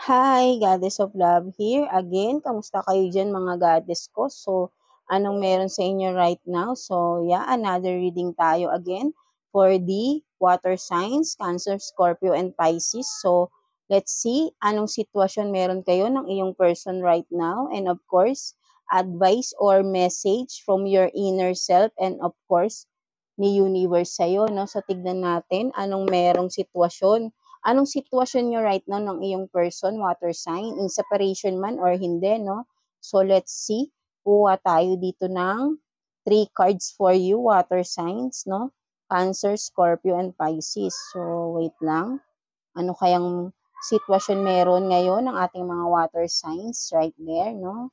Hi, Goddess of Love here. Again, kamusta kayo dyan mga goddess ko? So, anong meron sa inyo right now? So, yeah, another reading tayo again for the water signs, Cancer, Scorpio, and Pisces. So, let's see anong sitwasyon meron kayo ng iyong person right now. And of course, advice or message from your inner self and of course, ni universe sa'yo, no? So, tignan natin anong merong sitwasyon. Anong sitwasyon nyo right now ng iyong person, water sign, in separation man or hindi, no? So, let's see. Kuha tayo dito ng 3 cards for you, water signs, no? Cancer, Scorpio, and Pisces. So, wait lang. Ano kayang sitwasyon meron ngayon ng ating mga water signs right there, no?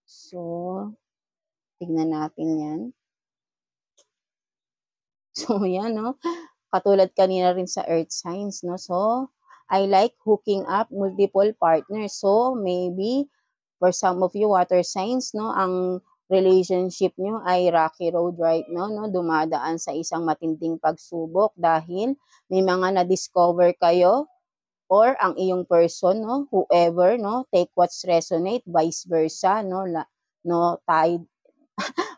So, tignan natin yan. So, yan, no? Katulad kanina rin sa earth signs, no? So, I like hooking up multiple partners. So, maybe for some of you water signs, no, ang relationship nyo ay rocky road right now, no? Dumadaan sa isang matinding pagsubok dahil may mga na-discover kayo or ang iyong person, no, whoever, no, take what's resonate, vice versa, no, tayo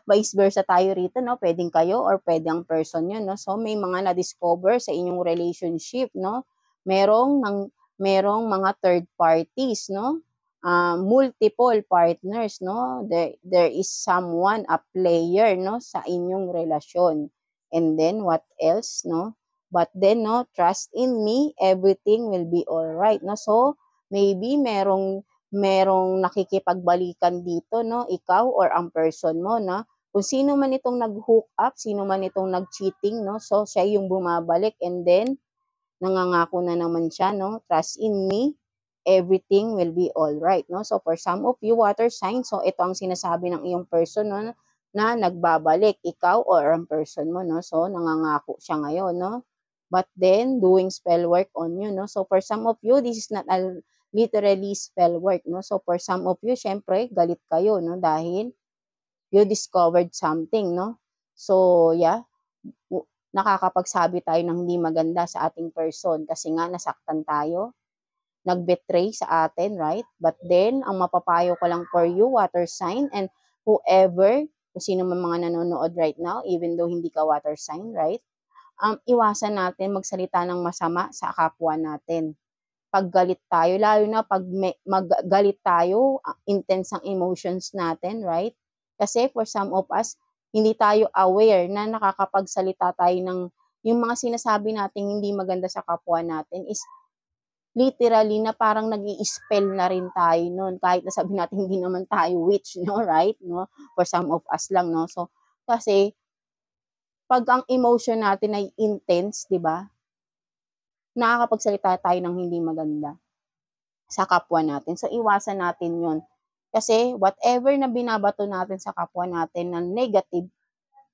vice versa tayo rito, no? Pwedeng kayo or pwedeng person yun, no? So, may mga na-discover sa inyong relationship, no? Merong mga third parties, no? Multiple partners, no? There is someone, a player, no? Sa inyong relasyon. And then, what else, no? But then, no? Trust in me, everything will be alright, no? So, maybe merong nakikipagbalikan dito, no? Ikaw or ang person mo, no? Kung sino man itong nag-hook up, sino man itong nag-cheating, no? So, siya yung bumabalik and then, nangangako na naman siya, no? Trust in me, everything will be alright, no? So, for some of you, water signs, so ito ang sinasabi ng iyong person, no? Na nagbabalik, ikaw or ang person mo, no? So, nangangako siya ngayon, no? But then, doing spell work on you, no? So, for some of you, this is not a literally spell work, no? So, for some of you, syempre, galit kayo, no? Dahil, you discovered something, no? So, yeah, nakakapagsabi tayo ng hindi maganda sa ating person kasi nga nasaktan tayo, nag-betray sa atin, right? But then, ang mapapayo ko lang for you, water sign, and whoever, kung sino man mga nanonood right now, even though hindi ka water sign, right? Iwasan natin magsalita ng masama sa kapwa natin. Pag galit tayo, lalo na pag maggalit tayo, intense ang emotions natin, right? Kasi for some of us, hindi tayo aware na nakakapagsalita tayo ng yung mga sinasabi natin hindi maganda sa kapwa natin is literally na parang nag-i-spell na rin tayo nun. Kahit na sabi natin hindi naman tayo witch, no? Right? No? For some of us lang, no? So, kasi pag ang emotion natin ay intense, di ba? Nakakapagsalita tayo ng hindi maganda sa kapwa natin. So, iwasan natin yun. Kasi, whatever na binabato natin sa kapwa natin na negative,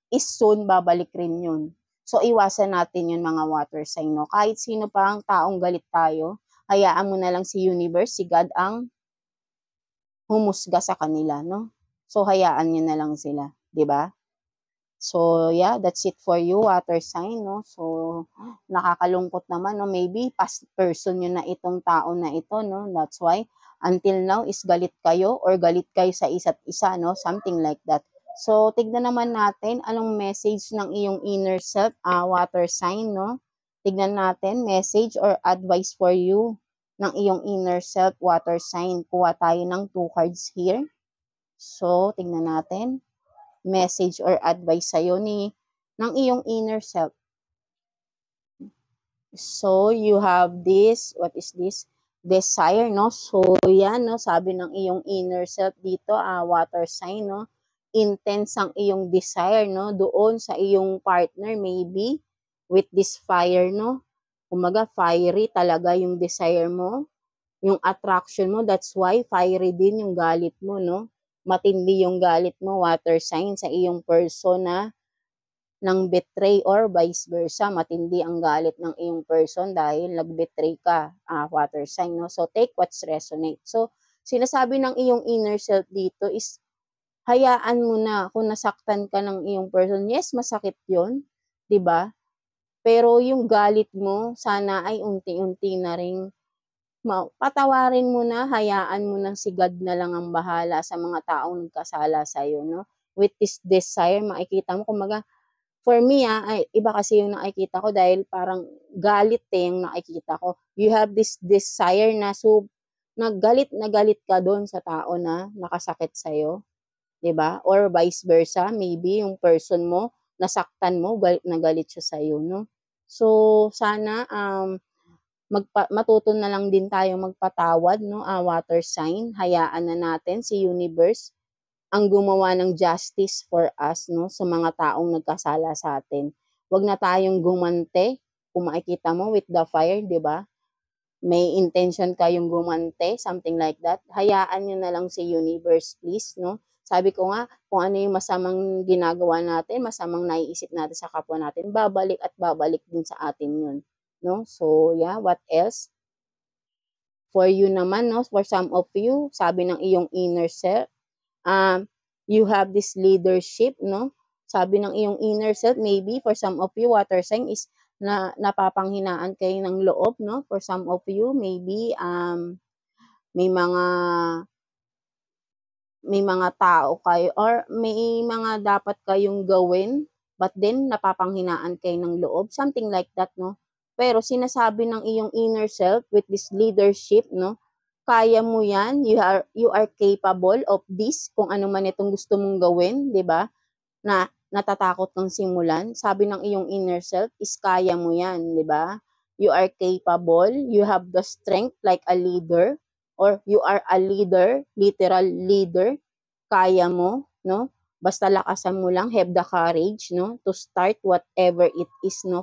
is soon babalik rin yun. So, iwasan natin yun mga water sign, no? Kahit sino pa ang taong galit tayo, hayaan mo na lang si universe, si God ang humusga sa kanila, no? So, hayaan nyo na lang sila, di ba? So, yeah, that's it for you, water sign, no? So, nakakalungkot naman, no? Maybe past person yun na itong tao na ito, no? That's why, until now, is galit kayo or galit kayo sa isa't isa, no? Something like that. So, tignan naman natin anong message ng iyong inner self, water sign, no? Tignan natin, message or advice for you ng iyong inner self, water sign. Kuha tayo ng 2 cards here. So, tignan natin message or advice sa'yo ng iyong inner self. So, you have this, what is this? Desire, no? So, yan, no? Sabi ng iyong inner self dito, water sign, no? Intense ang iyong desire, no? Doon sa iyong partner, maybe, with this fire, no? Kumaga, fiery talaga yung desire mo, yung attraction mo, that's why fiery din yung galit mo, no? Matindi yung galit mo, water sign, sa iyong person na nang betray or vice versa, matindi ang galit ng iyong person dahil nag-betray ka, water sign, no? So, take what's resonate. So, sinasabi ng iyong inner self dito is, hayaan mo na kung nasaktan ka ng iyong person. Yes, masakit yun, di ba? Pero yung galit mo, sana ay unti-unti na ring patawarin mo na, hayaan mo na si God na lang ang bahala sa mga taong nagkasala sa'yo, no? With this desire, makikita mo, kumbaga, for me, ay, iba kasi yung nakikita ko dahil parang galit yung nakikita ko. You have this desire na na galit ka doon sa tao na nakasakit sa'yo, 'di ba? Or vice versa, maybe yung person mo, nasaktan mo, galit na galit siya sa'yo, no? So, sana, matuto na lang din tayo magpatawad, no? Water sign, hayaan na natin si universe ang gumawa ng justice for us, no, sa mga taong nagkasala sa atin. Huwag na tayong gumante. Kung makikita mo with the fire, 'di ba? May intention kayong gumante, something like that. Hayaan niyo na lang si universe, please, no? Sabi ko nga, kung ano yung masamang ginagawa natin, masamang naiisip natin sa kapwa natin, babalik at babalik din sa atin yun, no? So, yeah, what else? For you naman, no, for some of you, sabi ng iyong inner self, you have this leadership, no? Sabi ng iyong inner self, maybe for some of you, water sign is na napapanghinaan kayo ng loob, no? For some of you, maybe may mga tao kayo or may mga dapat kayong gawin, but then napapanghinaan kayo ng loob, something like that, no? Pero sinasabi ng iyong inner self with this leadership, no? Kaya mo yan, you are capable of this, kung ano man itong gusto mong gawin, 'di ba? Na natatakot kang simulan, sabi ng iyong inner self is kaya mo yan, 'di ba? You are capable, you have the strength like a leader, or you are a leader, literal leader, kaya mo, no? Basta lakasan mo lang, have the courage, no, to start whatever it is, no,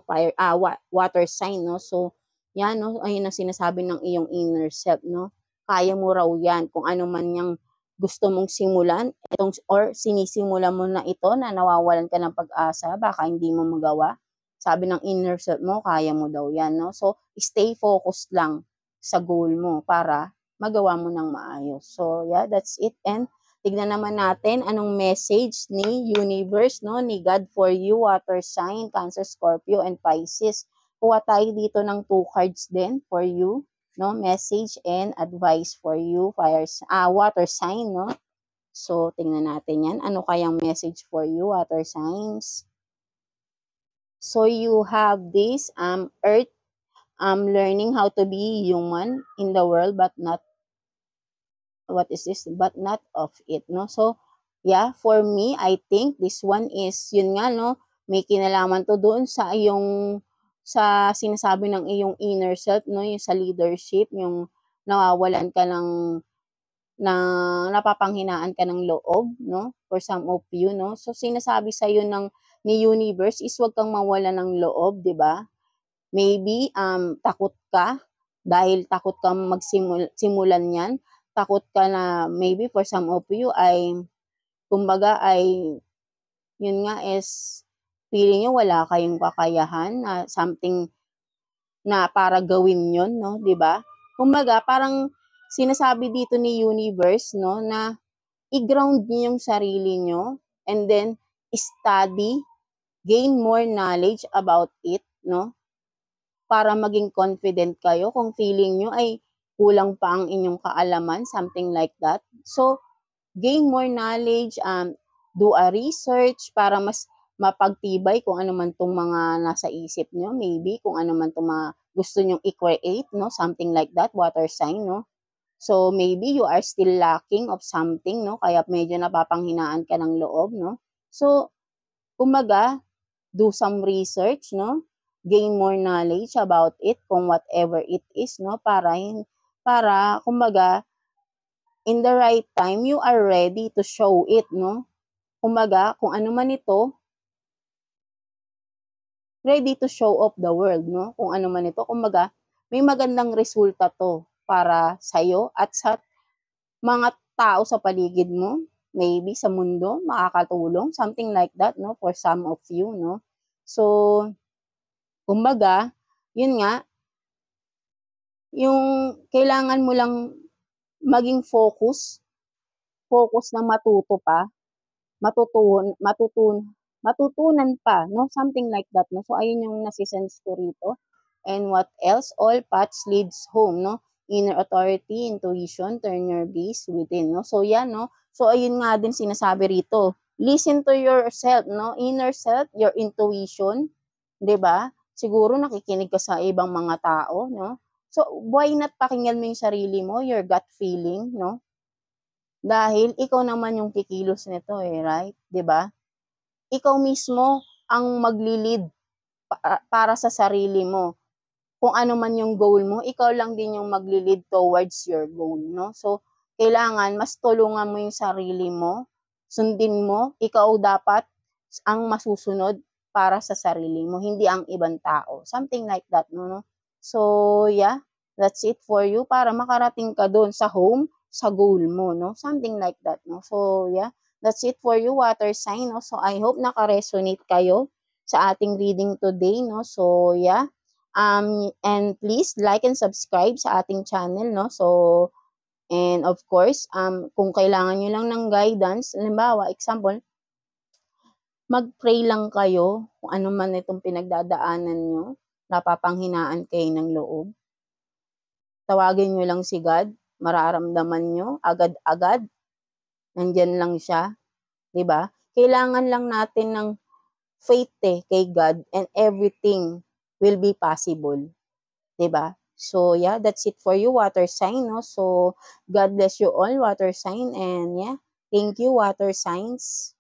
water sign, no. So, yan, no, ayun ang sinasabi ng iyong inner self, no. Kaya mo raw yan, kung ano man yung gusto mong simulan, or sinisimulan mo na ito na nawawalan ka ng pag-asa, baka hindi mo magawa. Sabi ng inner self mo, kaya mo daw yan, no. So, stay focused lang sa goal mo para magawa mo ng maayos. So, yeah, that's it. And tignan naman natin anong message ni universe, no, ni God for you, water sign, Cancer, Scorpio, and Pisces. Kuha tayo dito ng 2 cards din for you, no, message and advice for you, water sign, no. So, tingnan natin yan. Ano kayang message for you, water signs? So, you have this, Earth, learning how to be human in the world, but not of it, no? So, yeah, for me, I think this one is, yun nga, no, may kinalaman to doon sa sa sinasabi ng iyong inner self, no, yung sa leadership, yung nawawalan ka napapanghinaan ka ng loob, no, for some of you, no. So, sinasabi sa'yo ni universe is huwag kang mawala ng loob, di ba? Maybe, takot ka, dahil takot kang simulan yan, takot ka na maybe for some of you ay, kumbaga ay, yun nga is, feeling nyo wala kayong kakayahan na something na para gawin yun, no, di ba? Kumbaga, parang sinasabi dito ni universe, no, na i-ground niyo yung sarili nyo, and then, study, gain more knowledge about it, no, para maging confident kayo kung feeling nyo ay kulang pa ang inyong kaalaman, something like that. So, gain more knowledge, do a research para mas mapagtibay kung ano man tong mga nasa isip nyo, maybe kung ano man tong mga gusto nyong i-create, no, something like that, water sign, no. So, maybe you are still lacking of something, no, kaya medyo napapanghinaan ka ng loob, no. So, kumbaga, do some research, no, gain more knowledge about it, kung whatever it is, no, para kumbaga, in the right time, you are ready to show it, no. Kumbaga, kung ano man ito, ready to show off the world, no. Kung ano man ito, kumbaga, may magandang resulta to para sa'yo at sa mga tao sa paligid mo, maybe sa mundo, makakatulong, something like that, no, for some of you, no. So, kumbaga, yun nga, yung kailangan mo lang maging focus na matuto pa, matutunan pa, no, something like that, no. So, ayun yung nasisense ko rito. And what else? All paths leads home, no. inner authority, intuition, turn your gaze within, no? So, yan, no? So, ayun nga din sinasabi rito. Listen to yourself, no? Inner self, your intuition, 'di ba? Siguro nakikinig ka sa ibang mga tao, no? So, why not pakinggan mo yung sarili mo, your gut feeling, no? Dahil ikaw naman yung kikilos nito eh, right? 'Di ba? Ikaw mismo ang magli-lead para sa sarili mo. Kung ano man yung goal mo, ikaw lang din yung magli-lead towards your goal, no? So, kailangan mas tulungan mo yung sarili mo, sundin mo, ikaw dapat ang masusunod para sa sarili mo, hindi ang ibang tao. Something like that, no? So, yeah, that's it for you para makarating ka doon sa home, sa goal mo, no? Something like that, no? So, yeah, that's it for you, water sign, no? So, I hope naka-resonate kayo sa ating reading today, no? So, yeah. And please like and subscribe sa ating channel, no? So, and of course, kung kailangan nyo lang ng guidance, halimbawa, example, mag-pray lang kayo kung ano man itong pinagdadaanan nyo, napapanghinaan kayo ng loob. Tawagin nyo lang si God, mararamdaman nyo, agad-agad, nandyan lang siya, di ba? Kailangan lang natin ng faith kay God and everything will be possible, di ba? So, yeah, that's it for you, water sign, no? So, God bless you all, water sign, and yeah, thank you, water signs.